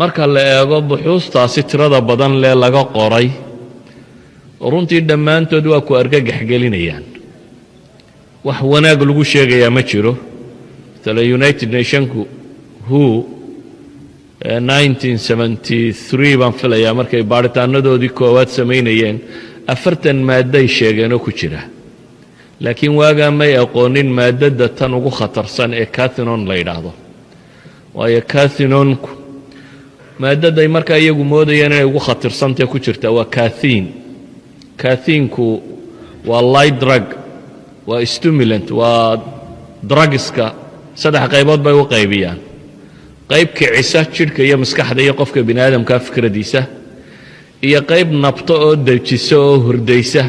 marka la eego buxuustaasi tirada badan lee laga qoray runtii dhammaantood waa ku argagax gelinayaan wax wanaag lagu sheegayaa ma jiro tala United Nationku WHO 1973 baan filayaa markay baaritaanadoodii koowaad samaynayeen 40 maadday sheegeen oo ku jira laakiin waagaa may aqoonin maadada tan ugu khatarsan ee cathinone la yiraahdo waayo cathinonku maadada ay markaa iyagu moodayeen inay ugu khatarsantahay ku jirta waa cathinku waa light drug waa stimulant waa drugska saddex qaybood bay u qaybiyaan qayb kicisa jidhka iyo maskaxda iyo qofka bini'aadamka fikradiisa iyo qayb nabto oo dejisa oo hurdaysa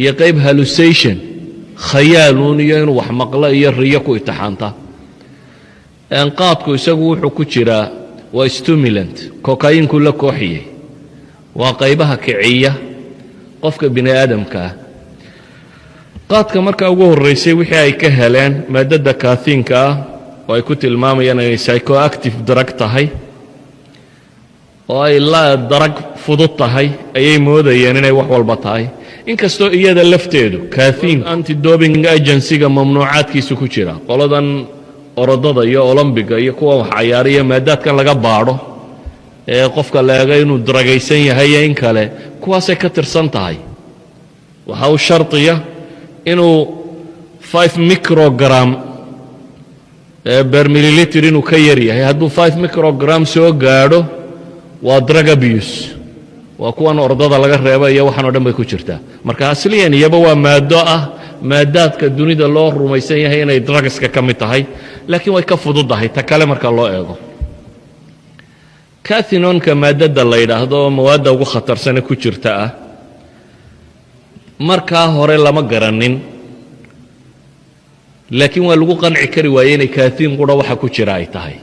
iyo qayb hallucination khayaalun iyo inuu wax maqlo iyo riyo ku itixaanta qaadku isagu wuxuu ku jiraa waa stimulant cocaine-ku la kooxiyey waa qaybaha kiciya qofka bini'aadamka qaadka marka ugu horeysay wixii ay ka heleen maadada cathinka oo ay ku tilmaamayaan inay psychoactive drug tahay oo ay la drug fudud tahay ayay moodayeen inay wax walba tahay inkastoo iyada lafteedu cathin anti-doping agency-ga mamnuucaadkiisu ku jira qoladan orodada iyo olombiga iyo kuwa wax ciyaariya maadaadkan laga baadho ee qofka leega inuu dragaysan yahay in kale kuwaasay ka tirsan tahay waxa uu shartiya inuu 5 microgram per milliliter inuu ka yar yahay hadduu 5 microgram soo gaadho waa drug abuse waa kuwan orodada laga reebo iyo waxaan oo dhan bay ku jirtaa marka asliyan iyaba waa maado maadaadka dunida loo rumaysan yahay inay drugska ka mid tahay laakiin way ka fududahay ta kale marka loo eego cathinonka maadada la yiraahdo mawaadda ugu khatarsan ku jirta markaa hore lama garanin laakiin waa lagu qanci kari waayay inay cathin qura waxa ku jira ay tahay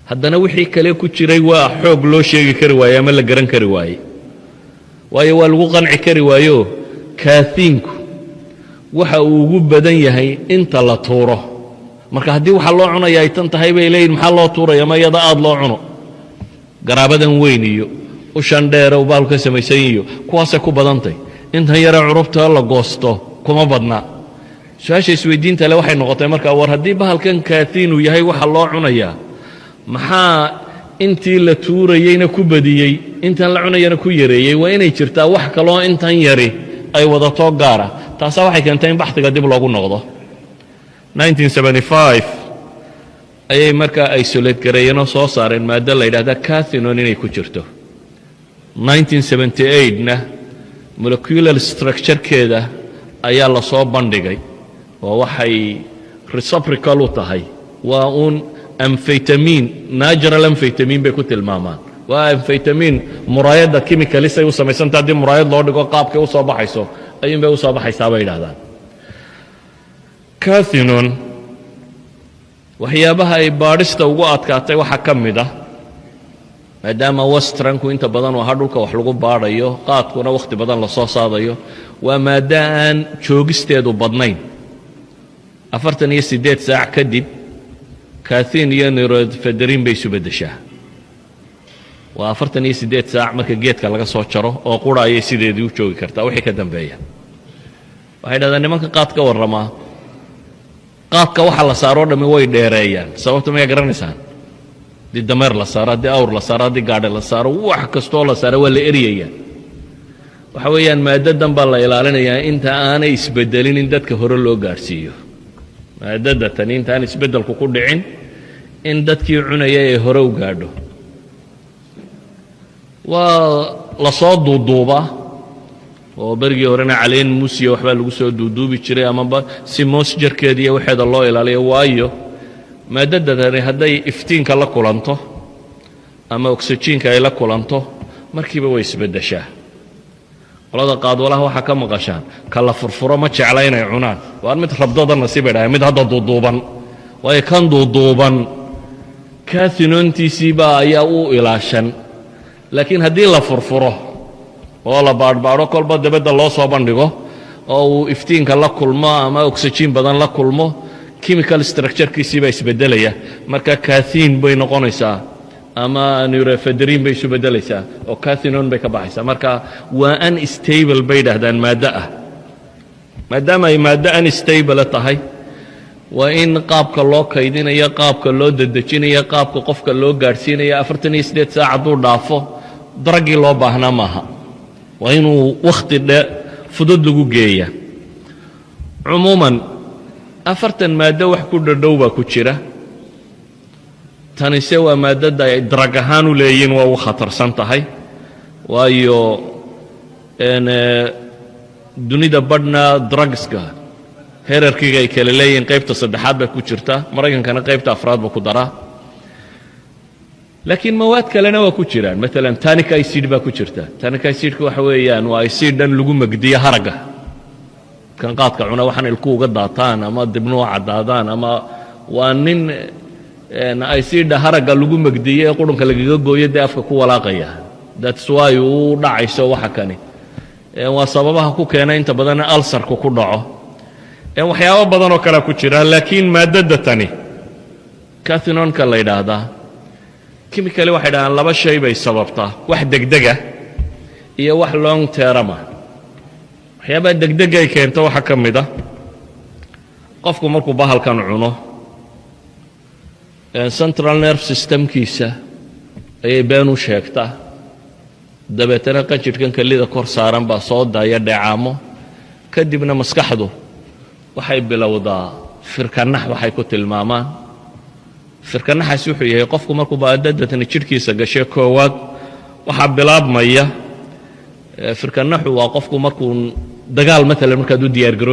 haddana wixii kale ku jiray waa xoog loo sheegi kari waayay ama la garan kari waayay waayo waa lagu qanci kari waayo cathinku waxa uu ugu badan yahay inta la tuuro marka haddii waxa loo cunayaa ay tan tahay bay leeyihiin maxaa loo tuuraya ma iyada aad loo cuno garaabadan weyn iyo ushan dheer oo baalka samaysan iyo kuwaasay ku badantay intan yara curubta la goosto kuma badna su'aasha isweydiinta le waxay noqotay marka war haddii bahalkan cathinu yahay waxa loo cunayaa maxaa intii la tuurayeyna ku badiyey intan la cunayana ku yareeyey waa inay jirtaa wax kaloo intan yari ay wadato gaara taasaa waxay keentay in baxtiga dib loogu noqdo 1975 ayay markaa isolate gareeyeen oo soo saareen maado la yidhaahda cathinone inay ku jirto 1978na molecular structure-keeda ayaa la soo bandhigay oo waxay reciprocal u tahay waa uun amphetamine natural amphetamine bay ku tilmaamaan waa amphetamine muraayada chemicals ay u samaysantaa haddii muraayad loo dhigo qaabkay u soo baxayso ayuun bay u soo baxaysaa bay yidhaahdaan cathinone waxyaabaha ay baadhista ugu adkaatay waxaa ka mid maadaama westranku inta badan waa dhulka wax lagu baadhayo qaadkuna wakhti badan la soo saadayo waa maada aan joogisteedu badnayn 48 saac kadib cathin iyo norepinephrine bay isu beddeshaa waa 48 saac marka geedka laga soo jaro oo qura ayay sideedii u joogi kartaa wixii ka dambeeya waxay dhahdaan nimanka qaadka warramaa qaadka waxa la saaro dhami way dheereeyaan sababta ma garanaysaan di dameer la saaro di awr la saaro di gaadhe la saaro wax kastoo la saaro waa la eriyaya waxa weeyaan maadadan baa la ilaalinayaa inta aanay isbedelin in dadka hore loo gaarsiiyo maadada tan inta aan isbedelku ku dhicin in dadkii cunaya ay hore u gaadho waa la soo duuduubaa oo berigii horena caleen muusiya waxbaa lagu soo duuduubi jiray amaba si moisture-keeda iyo waxeeda loo ilaaliyo waayo maadadani hadday iftiinka la kulanto ama oxygen-ka ay la kulanto markiiba way isbeddeshaa qolada qaadwalaha waxaa ka maqashaan kala furfuro ma jecla inay cunaan waa mid rabdada nasiib ay dhahay mid hadda duuduuban waayo kan duuduuban cathinontiisiibaa ayaa u ilaashan laakiin haddii la furfuro oo la baadhbaadho kolba dabadda loo soo bandhigo oo uu iftiinka la kulmo ama oxygen badan la kulmo chemical structure-kiisii baa isbeddelaya marka cathin bay noqonaysaa ama neuroephedrine bay isu beddelaysaa oo cathinone bay ka baxaysaa marka waa unstable bay yidhaahdaan maaddo ah maadaama ay maaddo unstable tahay waa in qaabka loo kaydinayo qaabka loo dedejinayo qaabka qofka loo gaadhsiinayo 48 saac hadduu dhaafo daragii loo baahnaa maaha waa inuu wakhti fudud lagu geeyaa cumuuman 40 maaddo wax ku dhadhow baa ku jira tanise waa maadada ay drag ahaan u leeyihiin waa u khatarsan tahay waayo dunida badhna drugska herarkiga ay kala leeyihiin qaybta saddexaad bay ku jirtaa maraykankana qaybta afraad baa ku daraa laakiin mawaad kalena waa ku jiraan maalan tannic acid baa ku jirta tannic acidka waxa weeyaan waa acid dhan lagu magdiyo haragga kan qaadka cuna waxaan ilku uga daataan ama dibnuhu caddaadaan ama waa nin acida haragga lagu magdiyo ee qurunka lagaga gooyo dee afka ku walaaqaya that's why uu dhacayso waxa kani waa sababaha ku keena inta badan alsarku ku dhaco waxyaabo badan oo kale ku jira laakiin maadada tani cathinonka la yidhaahdaa chemically waxay dhahaan laba shay bay sababtaa wax degdega iyo wax long term waxyaabaha degdega ay keento waxa ka mid ah qofku markuu bahalkan cuno central nerve systemkiisa ayay been u sheegtaa dabeetana qanjirhkan kelida kor saaran baa soo daaya dheecaamo kadibna maskaxdu waxay bilowdaa firkanax waxay ku tilmaamaan firkanaxaasi wuxuu yahay qofku markuu baadadatani jidhkiisa gashay koowaad waxaa bilaabmaya firkanaxu waa qofku markuu dagaal maalan markaad u diyaar garoob